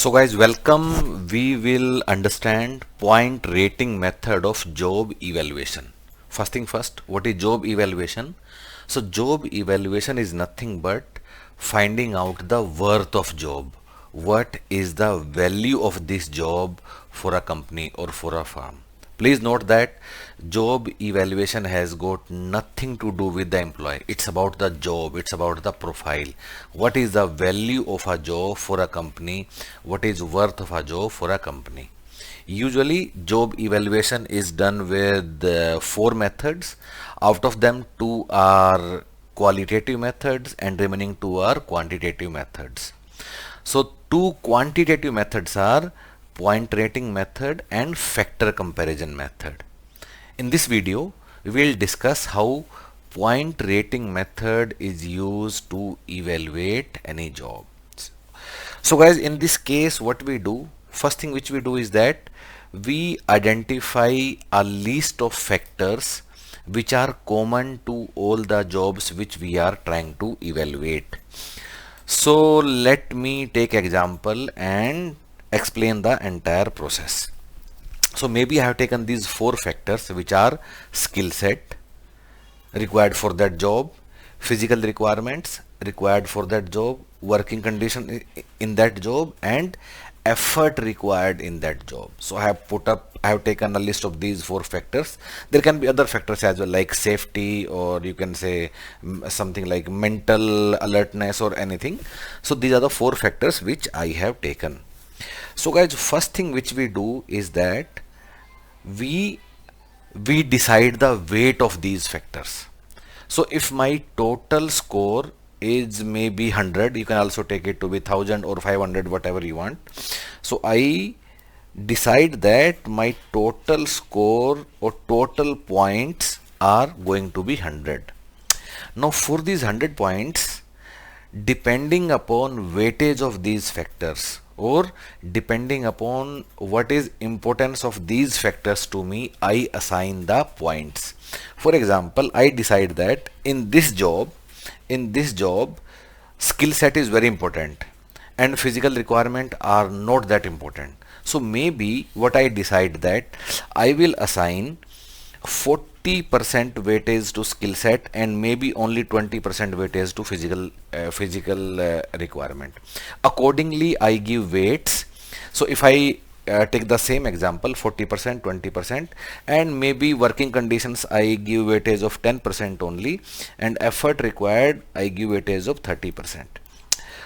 So guys, welcome. We will understand point rating method of job evaluation. First thing first, what is job evaluation? So job evaluation is nothing but finding out the worth of job. What is the value of this job for a company or for a firm? Please note that job evaluation has got nothing to do with the employee. It's about the job, it's about the profile. What is the value of a job for a company? What is worth of a job for a company? Usually job evaluation is done with four methods. Out of them, two are qualitative methods and remaining two are quantitative methods. So two quantitative methods are point rating method and factor comparison method. In this video, we will discuss how point rating method is used to evaluate any job. So guys, in this case, what we do, first thing which we do is that we identify a list of factors which are common to all the jobs which we are trying to evaluate. So let me take example and explain the entire process. So maybe I have taken these four factors which are skill set required for that job, physical requirements required for that job, working condition in that job, and effort required in that job. So I have taken a list of these four factors. There can be other factors as well, like safety, or you can say something like mental alertness or anything. So these are the four factors which I have taken. So guys, first thing which we do is that we decide the weight of these factors. So if my total score is maybe 100, you can also take it to be 1000 or 500, whatever you want. So I decide that my total score or total points are going to be 100. Now for these 100 points, depending upon weightage of these factors or depending upon what is importance of these factors to me, I assign the points. For example, I decide that in this job, skill set is very important and physical requirement are not that important. So maybe what I decide that I will assign 40% weightage to skill set and maybe only 20% weightage to physical requirement. Accordingly, I give weights. So if I take the same example, 40%, 20%, and maybe working conditions, I give weightage of 10% only, and effort required, I give weightage of 30%.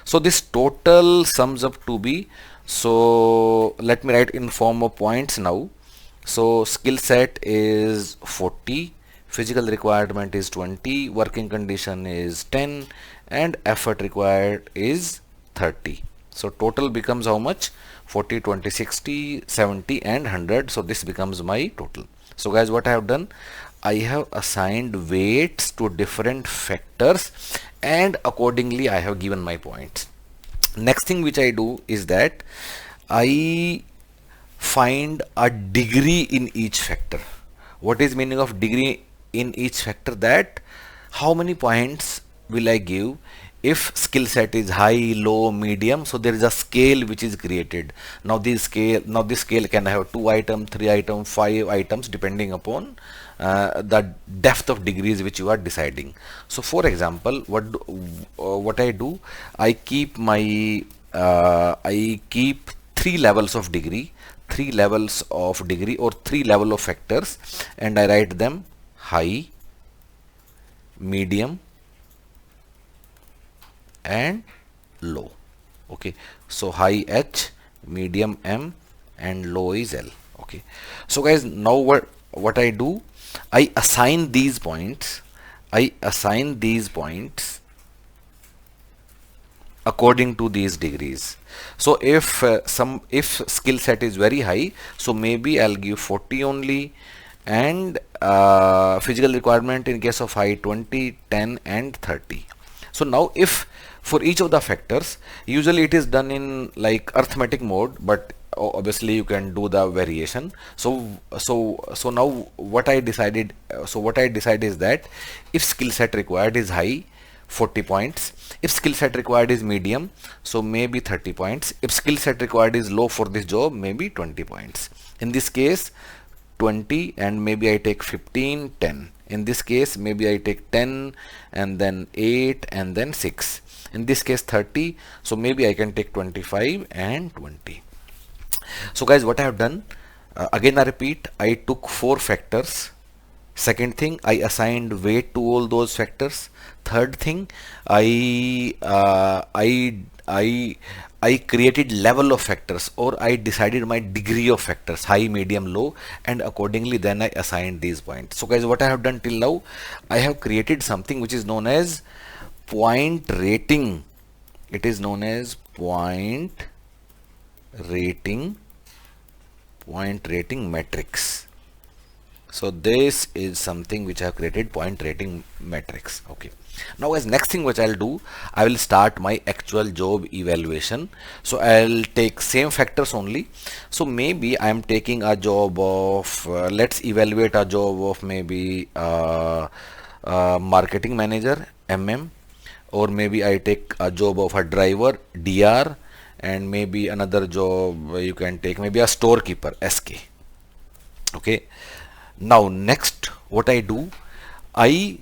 So this total sums up to be, so let me write in form of points now. So skill set is 40, physical requirement is 20, working condition is 10, and effort required is 30. So total becomes how much? 40, 20, 60, 70 and 100. So this becomes my total. So guys, what I have done, I have assigned weights to different factors and accordingly I have given my points. Next thing which I do is that I find a degree in each factor. What is meaning of degree in each factor? That how many points will I give if skill set is high, low, medium. So there is a scale which is created. Now this scale can have 2 items, 3 items, 5 items depending upon the depth of degrees which you are deciding. So for example, what I do, I keep my I keep 3 levels of degree, 3 levels of degree or 3 level of factors, and I write them high, medium and low. Okay, so high H, medium M and low is L. Okay, so guys, now what I do, I assign these points according to these degrees. So if skill set is very high, so maybe I'll give 40 only, and physical requirement in case of high 20, 10 and 30. So now if for each of the factors, usually it is done in like arithmetic mode, but obviously you can do the variation. So now what I decide is that if skill set required is high, 40 points. If skill set required is medium, so maybe 30 points. If skill set required is low for this job, maybe 20 points. In this case 20, and maybe I take 15, 10. In this case maybe I take 10 and then 8 and then 6. In this case 30, so maybe I can take 25 and 20. So guys, what I have done, again I repeat, I took 4 factors. Second thing, I assigned weight to all those factors. Third thing, I created level of factors, or I decided my degree of factors, high, medium, low, and accordingly then I assigned these points. So guys, what I have done till now, I have created something which is known as point rating. It is known as point rating matrix. So this is something which I have created, point rating matrix. Okay. Now as next thing which I'll do, I will start my actual job evaluation. So I'll take same factors only. So maybe I am taking a job of, let's evaluate a job of maybe marketing manager, MM, or maybe I take a job of a driver, DR, and maybe another job you can take maybe a storekeeper, SK. Okay. Now next what I do, I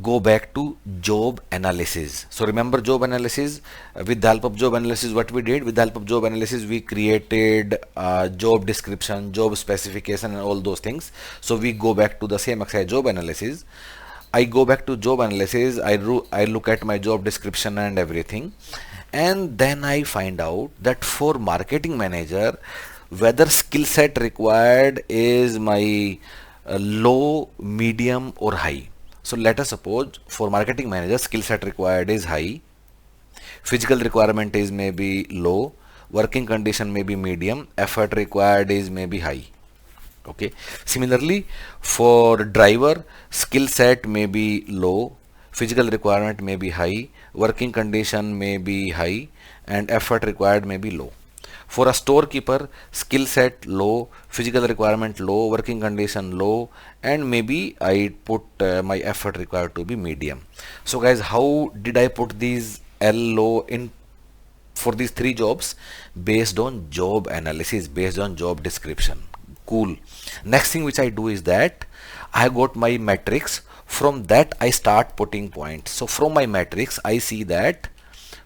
go back to job analysis. So remember job analysis, with the help of job analysis what we did, with the help of job analysis we created job description, job specification and all those things. So we go back to the same exercise, job analysis. I go back to job analysis, I look at my job description and everything, and then I find out that for marketing manager, whether skill set required is my low, medium or high. So let us suppose for marketing manager skill set required is high, physical requirement is maybe low, working condition may be medium, effort required is maybe high. Okay. Similarly for driver, skill set may be low, physical requirement may be high, working condition may be high, and effort required may be low. For a storekeeper, skill set low, physical requirement low, working condition low, and maybe I put my effort required to be medium. So guys, how did I put these L low in for these 3 jobs? Based on job analysis, based on job description. Cool. Next thing which I do is that I got my matrix. From that I start putting points. So from my matrix I see that,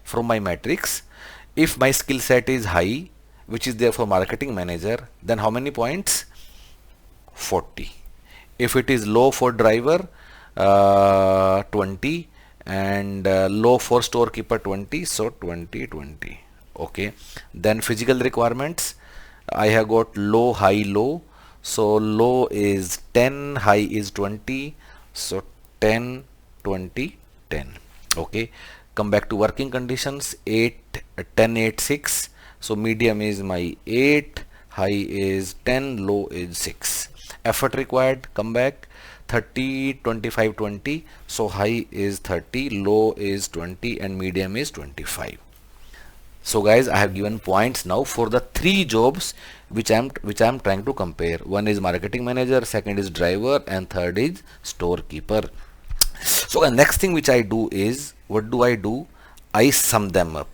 from my matrix, if my skill set is high, which is there for marketing manager, then how many points? 40. If it is low for driver, 20, and low for storekeeper 20, so 20, 20. Okay. Then physical requirements, I have got low, high, low. So low is 10, high is 20, so 10, 20, 10. Okay. Come back to working conditions, 8, 10, 8, 6. So medium is my 8, high is 10, low is 6. Effort required, come back, 30, 25, 20. So high is 30, low is 20, and medium is 25. So guys, I have given points now for the 3 jobs which I am trying to compare. One is marketing manager, second is driver, and third is storekeeper. So the next thing which I do is, what do? I sum them up.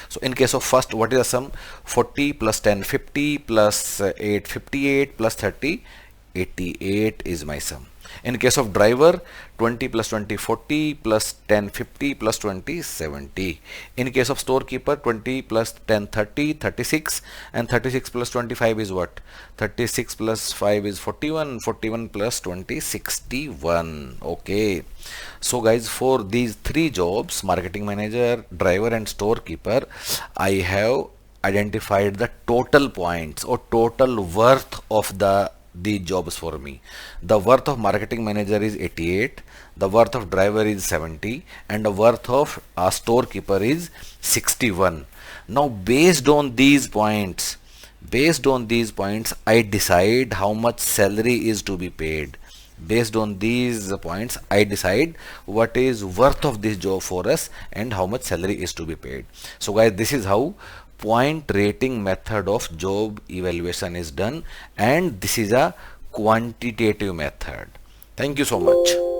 So in case of first, what is the sum? 40 plus 10, 50 plus 8, 58 plus 30, 88 is my sum. In case of driver, 20 plus 20, 40 plus 10, 50 plus 20, 70. In case of storekeeper, 20 plus 10, 30, 36, and 36 plus 25 is what? 36 plus 5 is 41, 41 plus 20, 61. Okay. So guys, for these 3 jobs, marketing manager, driver, and storekeeper, I have identified the total points or total worth of the jobs for me. The worth of marketing manager is 88, the worth of driver is 70, and the worth of a storekeeper is 61. Now based on these points, I decide how much salary is to be paid. Based on these points, I decide what is worth of this job for us and how much salary is to be paid. So guys, this is how point rating method of job evaluation is done, and this is a quantitative method. Thank you so much.